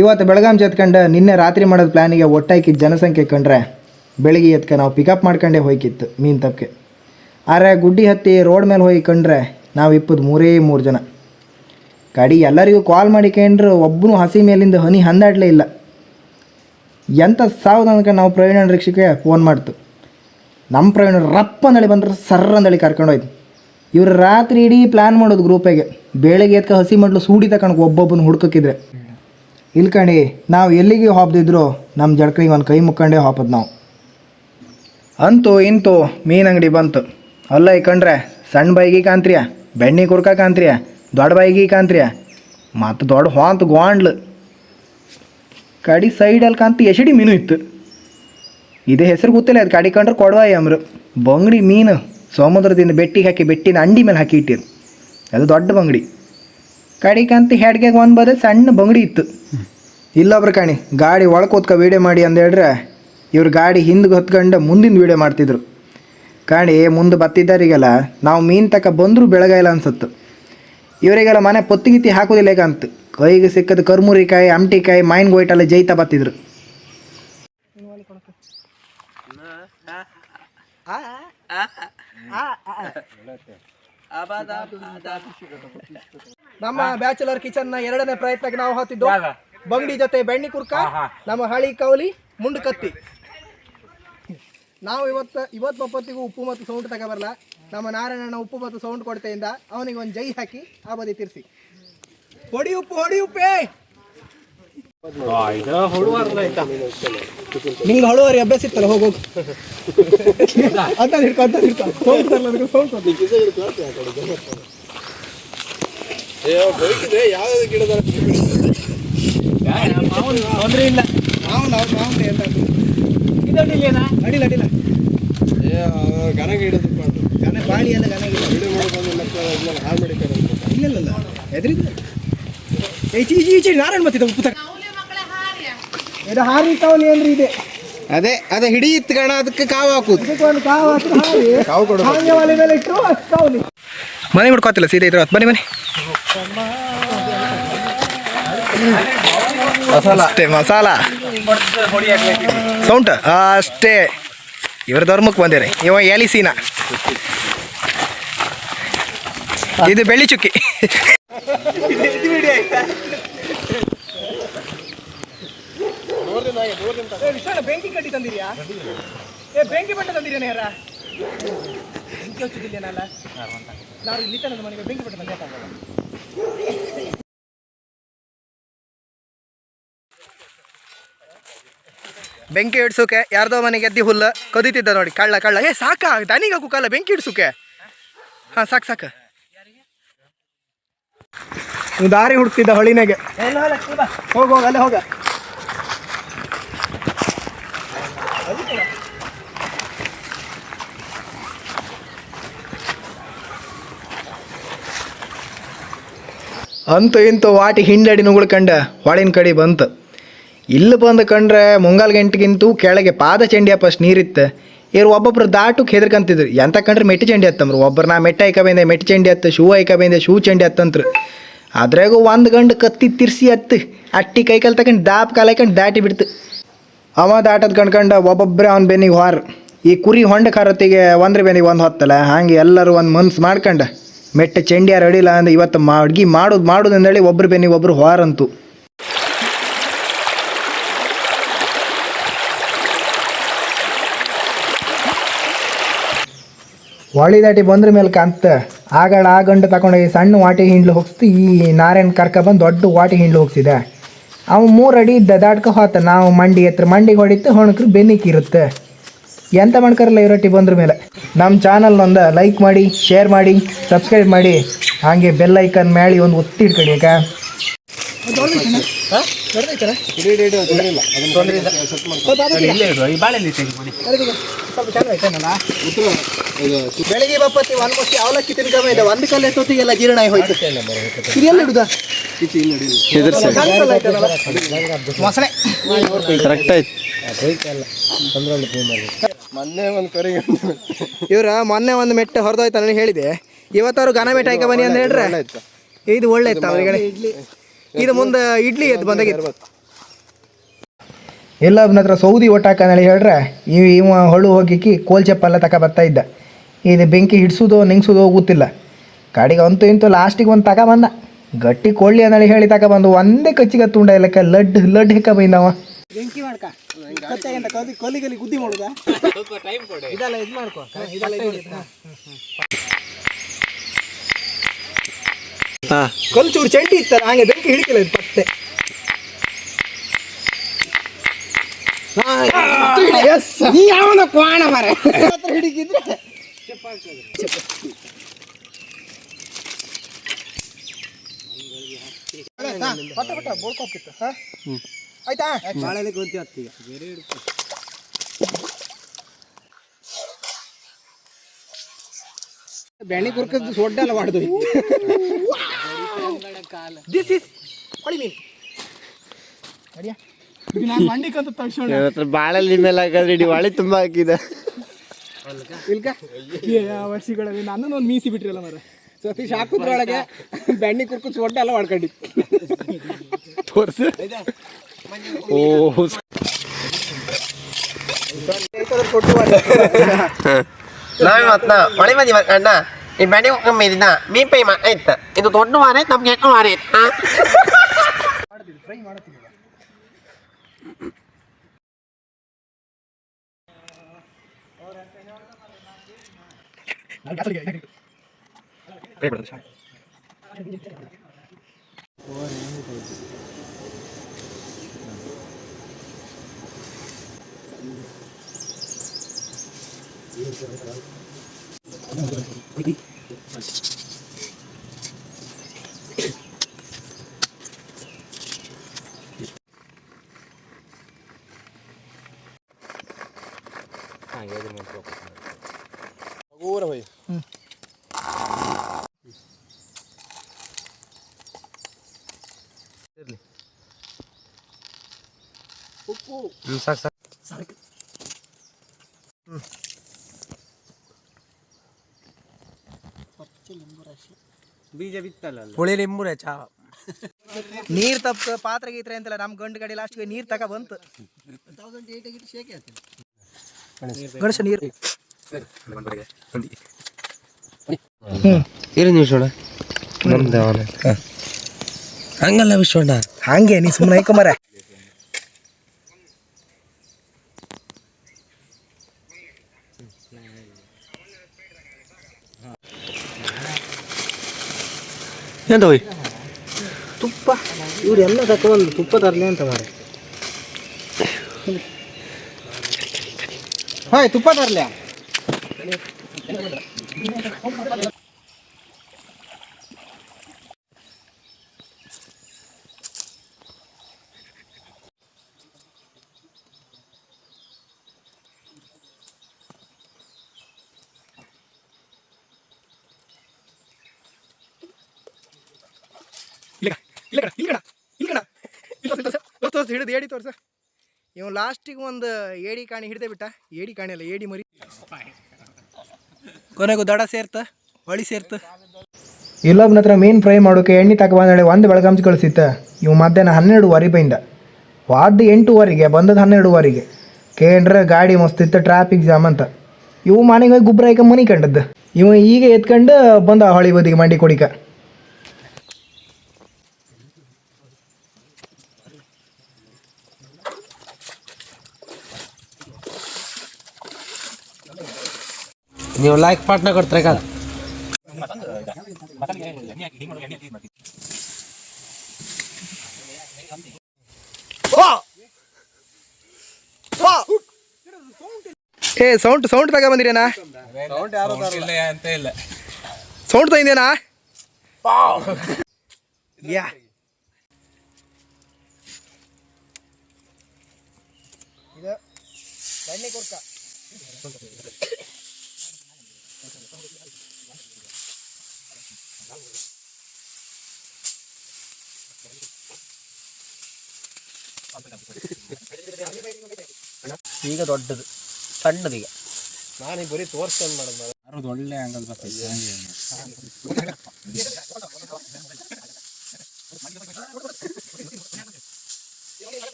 ಇವತ್ತು ಬೆಳಗಾಂ ಎತ್ಕೊಂಡು ನಿನ್ನೆ ರಾತ್ರಿ ಮಾಡೋದು ಪ್ಲ್ಯಾನಿಗೆ ಒಟ್ಟಾಕಿ ಜನಸಂಖ್ಯೆ ಕಂಡ್ರೆ ಬೆಳಿಗ್ಗೆ ಎತ್ಕ ನಾವು ಪಿಕಪ್ ಮಾಡ್ಕೊಂಡೇ ಹೋಯ್ಕಿತ್ತು ಮೀನು ತಪ್ಪಕ್ಕೆ. ಆದರೆ ಗುಡ್ಡಿ ಹತ್ತಿ ರೋಡ್ ಮೇಲೆ ಹೋಗಿ ಕಂಡ್ರೆ ನಾವು ಇಪ್ಪದು ಮೂರು ಜನ. ಗಾಡಿ ಎಲ್ಲರಿಗೂ ಕಾಲ್ ಮಾಡಿಕೊಂಡ್ರು ಒಬ್ಬನು ಹಸಿ ಮೇಲಿಂದ ಹನಿ ಹಂದಾಡ್ಲೇ ಇಲ್ಲ. ಎಂಥ ಸಾವ್ದು ಅಂದ್ಕೊಂಡು ನಾವು ಪ್ರವೀಣ ರಿಕ್ಷಕ್ಕೆ ಫೋನ್ ಮಾಡ್ತು. ನಮ್ಮ ಪ್ರವೀಣ ರಪ್ಪ ಅಂದಳಿ ಬಂದ್ರೆ ಸರ್ರ ಅಂದಳಿ ಕರ್ಕೊಂಡೋಯ್ತು. ಇವರು ರಾತ್ರಿ ಇಡೀ ಪ್ಲ್ಯಾನ್ ಮಾಡೋದು ಗ್ರೂಪಾಗೆ. ಬೆಳಗ್ಗೆ ಎತ್ಕ ಹಸಿ ಮಡ್ಲು ಸೂಡಿ ತಗೊಂಡು ಒಬ್ಬೊಬ್ಬನ ಹುಡ್ಕಿದ್ರೆ ಇಲ್ಕಂಡು ನಾವು ಎಲ್ಲಿಗೆ ಹಾಪ್ದಿದ್ರು ನಮ್ಮ ಜಡ್ಕಳಿಗೆ ಒಂದು ಕೈ ಮುಕ್ಕೊಂಡೇ ಹಾಪದು ನಾವು. ಅಂತೂ ಇಂತೂ ಮೀನು ಅಂಗಡಿ ಬಂತು. ಅಲ್ಲ ಇಕ್ಕಂಡ್ರೆ ಸಣ್ಣ ಬಾಯಿಗೆ ಕಾಂತ್ರಿಯ, ಬೆಣ್ಣೆ ಕುರ್ಕ ಕಾಂತ್ರಿಯ, ದೊಡ್ಡ ಬಾಯಿಗೆ ಕಾಂತ್ರಿಯ, ಮತ್ತು ದೊಡ್ಡ ಹೊಂತ ಗೋಂಡ್ಲು ಕಡಿ ಸೈಡಲ್ಲಿ ಕಾಂತಿ ಎಸಡಿ ಮೀನು ಇತ್ತು. ಇದೇ ಹೆಸರು ಗೊತ್ತಿಲ್ಲ, ಅದು ಕಡಿ ಕಂಡ್ರೆ ಕೊಡವಾಯಿ ಅಮ್ರು ಬಂಗಡಿ ಮೀನು ಸಮುದ್ರದಿಂದ ಬೆಟ್ಟಿಗೆ ಹಾಕಿ ಬೆಟ್ಟಿನ ಅಂಡಿ ಮೇಲೆ ಹಾಕಿ ಇಟ್ಟಿರು. ಅದು ದೊಡ್ಡ ಬಂಗಡಿ. ಕಡಿ ಕಾಂತಿ ಹೆಡ್ಗೆ ಒಂದು ಬದ ಸಣ್ಣ ಬಂಗಡಿ ಇತ್ತು. ಇಲ್ಲೊಬ್ರು ಕಾಣಿ ಗಾಡಿ ಒಳಗೆ ಕೂತ್ಕ ವೀಡಿಯೋ ಮಾಡಿ ಅಂದೇಳ್ರೆ ಇವ್ರು ಗಾಡಿ ಹಿಂದೆ ಹೊತ್ಕೊಂಡು ಮುಂದಿನ ವೀಡಿಯೋ ಮಾಡ್ತಿದ್ರು. ಕಾಣಿ ಮುಂದೆ ಬತ್ತಿದ್ದಾರಿಗೆಲ್ಲ ನಾವು ಮೀನು ತಕ ಬಂದರೂ ಬೆಳಗಾಯಿಲ್ಲ ಅನ್ಸತ್ತು. ಇವರಿಗೆಲ್ಲ ಮನೆ ಪೊತ್ತಿಗಿತ್ತಿ ಹಾಕೋದಿಲ್ಲ ಅಂತ ಕೈಗೆ ಸಿಕ್ಕದ ಕರ್ಮುರಿಕಾಯಿ, ಅಮಟಿಕಾಯಿ, ಮಾಯಿನ ಗೋಯ್ಟೆಲ್ಲ ಜೈತಾ ಬತ್ತಿದ್ರು. ನಮ್ಮ ಬ್ಯಾಚುಲರ್ ಕಿಚನ್ನ 2ನೇ ಪ್ರಯತ್ನಕ್ಕೆ ನಾವು ಹೊತ್ತಿದ್ದು ಬಂಗಡಿ ಜೊತೆ ಬೆಣ್ಣೆ ಕುರ್ಕ, ನಮ್ಮ ಹಳಿ ಕೌಲಿ, ಮುಂಡು ಕತ್ತಿ. ನಾವು ಇವತ್ತು ಬಪ್ಪತ್ತಿಗೂ ಉಪ್ಪು ಮತ್ತು ಸೌಂಡ್ ತಗೊಬರಲ್ಲ. ನಮ್ಮ ನಾರಾಯಣ ಉಪ್ಪು ಮತ್ತು ಸೌಂಡ್ ಕೊಡ್ತೆಯಿಂದ ಅವನಿಗೆ ಒಂದು ಜೈ ಹಾಕಿ ಆ ಬದಿ ತಿರ್ಸಿ ಹೊಡಿ ಉಪ್ಪೇ ನಿಂಗೆ ಹೊಳುವರಿ ಅಭ್ಯಾಸ ಇತ್ತಲ್ಲ. ಹೋಗೋದು ಅಂತ ಹಿಡ್ಕೊ ಯಾವ್ದು ಗಿಡದ ತೊಂದರೆ ಇಲ್ಲ. ಅಡಿಲ್ಲ ಗನಗ ಇಡೋದು ಗನ ಬಾಳಿ ಎಲ್ಲ ಗನಗ ಇಲ್ಲ ಎದ್ರಿದ್ರೆ ಈಚೆ ನಾರಾಯಣ ಬತ್ತಿದ್ದ ಉಪ್ಪು ತಗ ಇದು ಹಾರಿ ಕಾವಲಿ ಅಂದ್ರೆ ಇದೆ. ಅದೇ ಹಿಡಿಯಿತ್ತು ಗಣ, ಅದಕ್ಕೆ ಕಾವು ಹಾಕುದು. ಮನೆ ಹುಡ್ಕೋತಿಲ್ಲ ಸೀದಾ ಇದ್ರ ಬನ್ನಿ ಅಷ್ಟೇ ಮಸಾಲ ಸೌಂಟ ಅಷ್ಟೇ. ಇವ್ರ ಧರ್ಮಕ್ಕೆ ಬಂದೇನೆ. ಇವ ಎಲಿಸೀನ, ಇದು ಬೆಳ್ಳಿ ಚುಕ್ಕಿ. ಬೆಂಕಿ ಕಟ್ಟಿ ತಂದಿರಿಯಾ? ಬೆಂಕಿ ಬಟ್ಟೆ ತಂದಿರೇನ ಯಾರ? ಬೆಂಕಿ ಹಚ್ಚುದಿಲ್ಲೇನಲ್ಲ ನಾನು ಇಲ್ಲಿ ತನದ ಮನೆಗೆ ಬೆಂಕಿ ಬಟ್ಟೆ ತಂದೆ. ಬೆಂಕಿ ಇಡ್ಸೋಕೆ ಯಾರ್ದೋ ಮನೆಗೆ ಎದ್ದಿ ಹುಲ್ಲು ಕದೀತಿದ್ದ ನೋಡಿ. ಕಳ್ಳ ಸಾಕ ದನಿಗೆ ಹಾಕಲ್ಲ ಬೆಂಕಿ ಇಡ್ಸೋಕೆ. ಹಾಂ ಸಾಕು ದಾರಿ ಹುಡ್ತಿದ್ದ ಹೊಳಿನಾಗೆ. ಹೋಗ ಅಲ್ಲೇ ಹೋಗ. ಅಂತೂ ಇಂತೂ ವಾಟಿ ಹಿಂಡಡಿ ನುಗ್ಳ್ಕಂಡ ಹೊಳಿನ ಕಡೆ ಬಂತು. ಇಲ್ಲಿ ಬಂದು ಕಂಡ್ರೆ ಮುಂಗಾಲ್ ಗಂಟೆಗಿಂತೂ ಕೆಳಗೆ ಪಾದ ಚಂಡಿ ಫಸ್ಟ್ ನೀರಿತ್ತು. ಇವ್ರು ಒಬ್ಬೊಬ್ರು ದಾಟಕ್ಕೆ ಹೆದರ್ಕಂತಿದ್ರು. ಎಂತ ಕಂಡ್ರೆ ಮೆಟ್ಟಿ ಚಂಡಿ ಹತ್ತಂಬ್ರು. ಒಬ್ಬರು ನಾ ಮೆಟ್ಟ ಐಕ ಬಂದೆ ಮೆಟ್ಟಿ ಚಂಡಿ ಹತ್ತು, ಶೂ ಐಕ ಬಂದೆ ಶೂ ಚಂಡಿ ಹತ್ತಂತ್ರು. ಅದ್ರಾಗೂ ಒಂದು ಗಂಡು ಕತ್ತಿ ತಿರ್ಸಿ ಹತ್ತು ಅಟ್ಟಿ ಕೈಕಾಲು ತಗೊಂಡು ದಾಪ್ ಕಾಲೈಕೊಂಡು ದಾಟಿ ಬಿಡ್ತು. ಅವ ದಾಟದ ಕಣ್ಕಂಡು ಒಬ್ಬೊಬ್ಬರೇ ಅವ್ನ ಬೆನ್ನಿಗೆ ಹಾರು. ಈ ಕುರಿ ಹೊಂಡ ಕರತ್ತಿಗೆ ಒಂದ್ರ ಬೆನ್ನಿಗೆ ಒಂದು ಹೊತ್ತಲ್ಲ, ಹಾಗೆ ಎಲ್ಲರೂ ಒಂದು ಮನ್ಸು ಮಾಡ್ಕಂಡು ಮೆಟ್ಟ ಚಂಡಿ ಯಾರು ಅಡಿಲ್ಲ ಅಂದ್ರೆ ಇವತ್ತು ಅಡ್ಗೆ ಮಾಡೋದು ಅಂದೇಳಿ ಒಬ್ಬರು ಬೆನ್ನಿಗೆ ಒಬ್ಬರು ಹಾರಂತು. ಹೊಳಿ ದಾಟಿ ಬಂದ್ರ ಮೇಲೆ ಕಾಂತ ಆಗಳ ಆ ಗಂಟು ತಗೊಂಡೋಗಿ ಸಣ್ಣ ವಾಟಿ ಹಿಂಡ್ಲು ಹೋಗಿಸ್ತು. ಈ ನಾರಾಯಣ ಕರ್ಕ ಬಂದು ದೊಡ್ಡ ವಾಟಿ ಹಿಂಡ್ಲು ಹೋಗ್ಸಿದೆ. ಅವು 3 ಅಡಿ ಇದ್ದ ದಾಟ್ಕೊ ಹೋತ. ನಾವು ಮಂಡಿಗೆ ಹೊಡಿತು, ಹೊಣಕ್ರು ಬೆನ್ನಿಕ್ಕೆ ಇರುತ್ತೆ. ಎಂತ ಮಾಡ್ಕರಲ್ಲ ಇವರೊಟ್ಟಿ ಬಂದ್ರ ಮೇಲೆ. ನಮ್ಮ ಚಾನಲ್ನೊಂದು ಲೈಕ್ ಮಾಡಿ, ಶೇರ್ ಮಾಡಿ, ಸಬ್ಸ್ಕ್ರೈಬ್ ಮಾಡಿ, ಹಾಗೆ ಬೆಲ್ ಐಕನ್ ಮ್ಯಾಳಿ ಒಂದು ಒತ್ತಿ ಇಟ್ಕೊಳ್ಳಿ. ಯಾಕ ಬೆಳಿಗ್ಗೆ ಬಪ್ಪತ್ತಿ ಆಲ್ಮೋಸ್ಟ್ ಅವಲಕ್ಕಿ ತಿನ್ಕಮ್ಮ ಇದೆ. ಒಂದು ಕಲ್ಲೆ ತೊತ್ತಿಗೆಲ್ಲ ಜೀರ್ಣ ಆಗಿ ಹೋಯ್ತು. ಇದೆಲ್ಲ ಹಿಡುದ ಮೊಸಳೆ ಕರೆಕ್ಟ್ ಆಯ್ತು. ಇವ್ರ ಮೊನ್ನೆ ಒಂದು ಮೆಟ್ಟೆ ಹೊರದೋಯ್ತು ನನಗೆ ಹೇಳಿದೆ. ಇವತ್ತವ್ರು ಘನ ಮೆಟ್ಟ ಹಾಕ ಬನ್ನಿ ಅಂತ ಹೇಳ್ರೆ ಇದು ಒಳ್ಳೆ ಇತ್ತು ಅವ್ರಿಗೆ. ಇದು ಮುಂದೆ ಇಡ್ಲಿ ಎದ್ದು ಬಂದಾಗಿತ್ತು. ಎಲ್ಲ ಅವನ ಹತ್ರ ಸೌದಿ ಒಟ್ಟಾಕಂದೇಳಿ ಹೇಳ್ರೆ ಇವ ಹೊಳು ಹೋಗಿಕ್ಕಿ ಕೋಲ್ ಚಪ್ಪೆಲ್ಲ ತಕ ಬರ್ತಾ ಇದ್ದ. ಇದು ಬೆಂಕಿ ಹಿಡ್ಸೋದು ನಿಂಗ್ಸೋದು ಗೊತ್ತಿಲ್ಲ. ಕಾಡಿಗೆ ಅಂತೂ ಇಂತೂ ಲಾಸ್ಟಿಗೆ ಒಂದು ತಕ ಬಂದ, ಗಟ್ಟಿ ಕೊಳ್ಳಿ ಅಂದೇಳಿ ಹೇಳಿ ತಕ ಬಂದು ಒಂದೇ ಕಚ್ಚಿಗೆ ತುಂಡ ಇಲ್ಲಕ್ಕ ಲಡ್ ಹೆಕ್ಕ ಬೈಂದವ. ಬೆಂಕಿ ಮಾಡ್ಕ ಕೊಲ್ಲಿ ಗುದ್ದಿ ಮಾಡುದ ಇದೆಲ್ಲ ಇದು ಮಾಡ್ಕೊ ಕಲ್ಲು ಚೂರು ಚಂಡಿ ಇತ್ತಲ್ಲ ಹಾಗೆ ಬೆಂಕಿ ಹಿಡಿಕಿಲ್ಲ ಇದು ಪತ್ತೆ. ನೀ ಯಾವನ ಕ್ವಾಣ ಮಾರ ಹಿಡಿಕಿದ್ರೆ ಪಟ್ಟ ಪಟ್ಟ ಬೋಳ್ಕೋಕಿತ್ತು. ಆಯ್ತಾ ಬಾಳೆಲೆ ಗೊಂತಿ ಹತ್ತೀಗ ಬೇರೆ ಹಿಡ್ಕೊ. ಬೆಣ್ಣೆ ಕುರ್ಕದ್ದು ಸೊಡ್ಡೆಲ್ಲ ಮಾಡ್ದು. ದಿಸ್ ಇಸ್ ಹೊಳಿ ಮೀನು ಅಡಿಯಾ ಇದು ನಾನು ಮಂಡಿಕಂತ ತಕ್ಷಣ ಬಾಳಲ್ಲಿ ಮೇಲೆ ಹಾಕಿದ್ರೆ ಇಡೀ ಹೊಳಿ ತುಂಬ ಹಾಕಿದೆ ಇಲ್ಕ ವರ್ಷಗಳಲ್ಲಿ ನನ್ನನ್ನು ಒಂದು ಮೀಸಿ ಬಿಟ್ರಲ್ಲ ಮರ ಸತೀಶ್ ಹಾಕುದ್ರೊಳಗೆ ಬೆಣ್ಣೆ ಕುರ್ಕು ಸೊಡ್ಡೆ ಎಲ್ಲ ಮಾಡ್ಕೊಂಡಿತ್ತು. ತೋರ್ಸು ನಾವೇ ಮತ್ತ ಹೊಳಿ ಮಂದಿ ಅಣ್ಣ ಈ ಬೆಣ್ಣೆ ಕಮ್ಮಿ ಇದನ್ನ ಮೀನ್ ಪೈ ಆಯ್ತು ಇದು ದೊಡ್ಡ ಮಾರ ನಮ್ಗೆ ಹೆಣ್ಣು ಮಾರ ಫ್ರೈ ಮಾಡ್ತೀನಿ. ಊರ ಹೋಯ್ ಉಪ್ಪು ಸಾಕು ಸಾಕು ಸಾಕು. ಬೀಜ ಬಿತ್ತಲ್ಲ ಹುಳಿ ಲಿಂಬು ಚಾ ನೀರು ತಪ್ಪ ಪಾತ್ರೆ ಗೀತ್ರೆ ಅಂತಲ್ಲ ನಮ್ಮ ಗಂಡು ಗಾಡಿ ಲಾಸ್ಟ್ಗೆ ನೀರು ತಕ ಬಂತು. ಗಣೇಶ ನೀರು ಇರು ನಿಮಿಷೋಣ ಹಂಗಲ್ಲ ವಿಶ್ವಣ್ಣ ಹಂಗೆ ನೀ ಸುಮ್ಮನೆ ಐಕೊಂಬರ. ಎಂತ ಹೋಯ್ ತುಪ್ಪ ಇವರೆಲ್ಲ ತಗೊಂಡು ತುಪ್ಪ ತರಲಿ ಅಂತ ಮಾರೆ. ಹಾಯ್ ತುಪ್ಪ ತರಲಿ. ಹಿಡಿದು ಏಡಿ ತೋರ್ಸ. ಇವ್ ಲಾಸ್ಟಿಗೆ ಒಂದು ಏಡಿ ಕಾಣಿ ಹಿಡ್ದೆ ಬಿಟ್ಟ. ಏಡಿ ಕಾಣಿ ಅಲ್ಲ ಏಡಿ ಮರಿ. ಕೊನೆಗೂ ದಡ ಸೇರ್ತ ಹೊಳಿ ಸೇರ್ತ. ಇಲ್ಲೊಬ್ಬನ ಹತ್ರ ಮೀನು ಫ್ರೈ ಮಾಡೋಕೆ ಎಣ್ಣೆ ತಗೊಂಡೇಳಿ ಒಂದು ಬೆಳಗಾಂಚ ಕಳಿಸಿತ್ತ. ಇವು ಮಧ್ಯಾಹ್ನ 12 ಬೈಂದ ವಾದ್ದು 8 ಬಂದದ್ದು 12 ಕೇಂದ್ರ ಗಾಡಿ ಮಸ್ತಿತ್ತು ಟ್ರಾಫಿಕ್ ಜಾಮ್ ಅಂತ. ಇವು ಮನೆಗೆ ಹೋಗಿ ಗುಬ್ರ ಹಾಕ ಮನೆ ಕಂಡದ್ದು. ಇವ ಈಗ ಎತ್ಕೊಂಡು ಬಂದ ಹೊಳಿ ಬದಿಗೆ ಮಂಡಿ ಕೊಡಿಕ. ನೀವು ಲೈಕ್ ಪಾಟ್ನ ಕೊಡ್ತಾರೆ ಕಾಲ ಏ ಸೌಂಡ್ ತಗ ಬಂದಿರೇನಾ? ಸೌಂಡ್ ತಂದೇನಾ? ಯಾ ಇದು ಬನ್ನಿ ಕೊಡ್ಕ. ಈಗ ದೊಡ್ಡದು ಸಣ್ಣದೀಗ ನಾನು ಬರೀ ತೋರಿಸ್ಕೊಂಡು ಮಾಡೋದು ಒಳ್ಳೆ ಆಂಗಲ್ ಬರ್ತದೆ.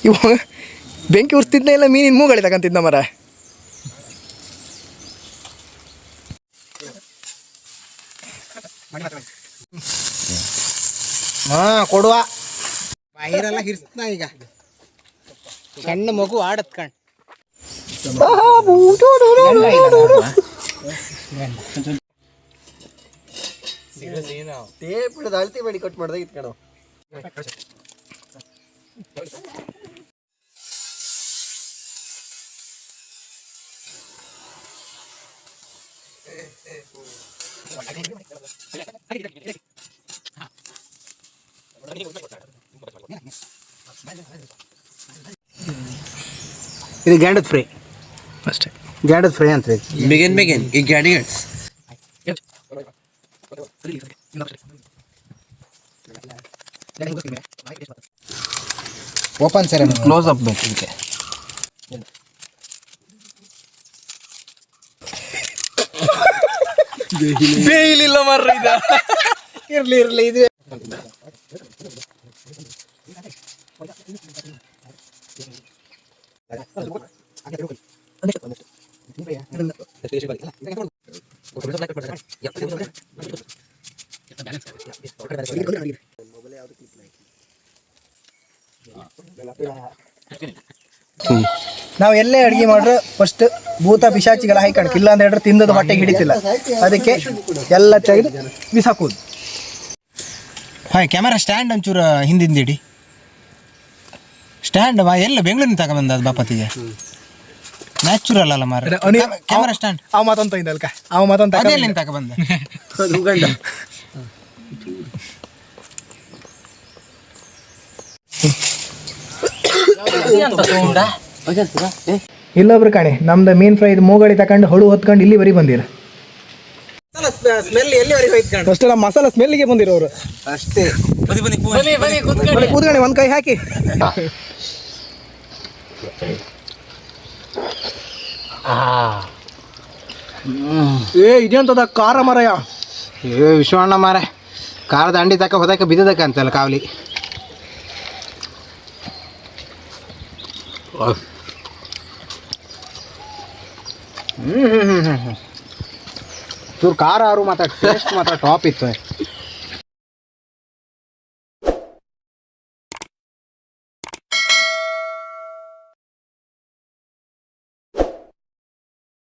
ಇವ ಬೆಂಕಿ ಉರ್ಸ್ತಿದ್ನೇ ಇಲ್ಲ ಮೀನಿನ ಮೂಗಳಿ ತಗೊಂತಿದ್ನ ಮರ. ಕೊಡುವ ಬಾಯಿರೆಲ್ಲ ಹಿರ್ಸ್ನ ಈಗ ಸಣ್ಣ ಮಗು ಆಡತ್ ಕಣ್. ಟೇಪ್ ಹಿಡಿದು ಅಳತಿ ಮಾಡಿ ಕಟ್ ಮಾಡ್ದಾಗ ಇತ್ಕಣೋ. ಇದು ಗ್ಯಾಂಡದ ಫ್ರೈ ಅಷ್ಟೇ. ಗ್ಯಾಂಡದ ಫ್ರೈ ಅಂತ ಬಿಗಿನ್ ಈ ಗಾಡಿ ಓಪನ್ ಸರ್ ಕ್ಲೋಸ್ ಅಪ್ ಬೇಕು ಇದಕ್ಕೆ. ಬೇಯಿಲಿಲ್ಲ ಮರ್ರ ಇದ. ಇರ್ಲಿ ಇದು ನಾವು ಎಲ್ಲೇ ಅಡುಗೆ ಮಾಡ್ರೆ ಫಸ್ಟ್ ಭೂತ ಪಿಶಾಚಿಗಳ ಹಾಯ್ಕಣಕ್ ಇಲ್ಲ ಅಂತ ಹೇಳಿದ್ರೆ ತಿಂದದ್ದು ಹೊಟ್ಟೆಗೆ ಹಿಡಿತಿಲ್ಲ. ಅದಕ್ಕೆ ಎಲ್ಲ ತೆಗೆದು ಬಿಸಾಕೋದು. ಹಾಯ್ ಕ್ಯಾಮರಾ ಸ್ಟ್ಯಾಂಡ್ ಒಂಚೂರು ಹಿಂದಿಂದ ಇಡಿ. ಸ್ಟ್ಯಾಂಡ್ ಎಲ್ಲ ಬೆಂಗಳೂರಿನ ತಗೊಬಂದ ಅದು ಬಾಪತಿಗೆ ನ್ಯಾಚುರಲ್ ಅಲ್ಲ ಮಾರ ಕ್ಯಾಮರಾ ಸ್ಟ್ಯಾಂಡ್. ಅವ ಮಾತಂತ ಇದ್ದಲ್ಕ ಅವ ಮಾತಂತ ಅದೆಲ್ಲಿಂದ ತಗೊಬಂದ ಇಲ್ಲೊಬ್ರು ಕಾಣಿ ನಮ್ದು ಮೀನ್ ಫ್ರೈ ಇದು ಮೂಗಳಿ ತಕೊಂಡು ಹೊಳು ಹೊತ್ಕೊಂಡು ಇಲ್ಲಿವರೆಗೆ ಬಂದಿರ. ಸ್ಮೆಲ್ ಎಲ್ಲಿವರೆಗೆ ಹೋಯ್ತು ಅಷ್ಟೇ ನಮ್ಮ ಮಸಾಲ ಸ್ಮೆಲ್ಗೆ ಬಂದಿರೋರು ಅಷ್ಟೇ. ಕೂತ್ಕೊಳ್ಳಿ ಒಂದು ಕೈ ಹಾಕಿ. ಇದೆಂತದ ಖಾರ ಮರಯ. ವಿಶ್ವಣ್ಣ ಮಾರ ಖಾರದ ಅಂಡಿ ತಕ ಹೋದಕ್ಕೆ ಬಿದ್ದದಕ್ಕೆ ಅಂತಲ್ಲ ಕಾವಲಿ. ಚೂರು ಖಾರ ಆರು ಮಾತ್ರ ಟೇಸ್ಟ್ ಮಾತ್ರ ಟಾಪ್ ಇತ್ತು.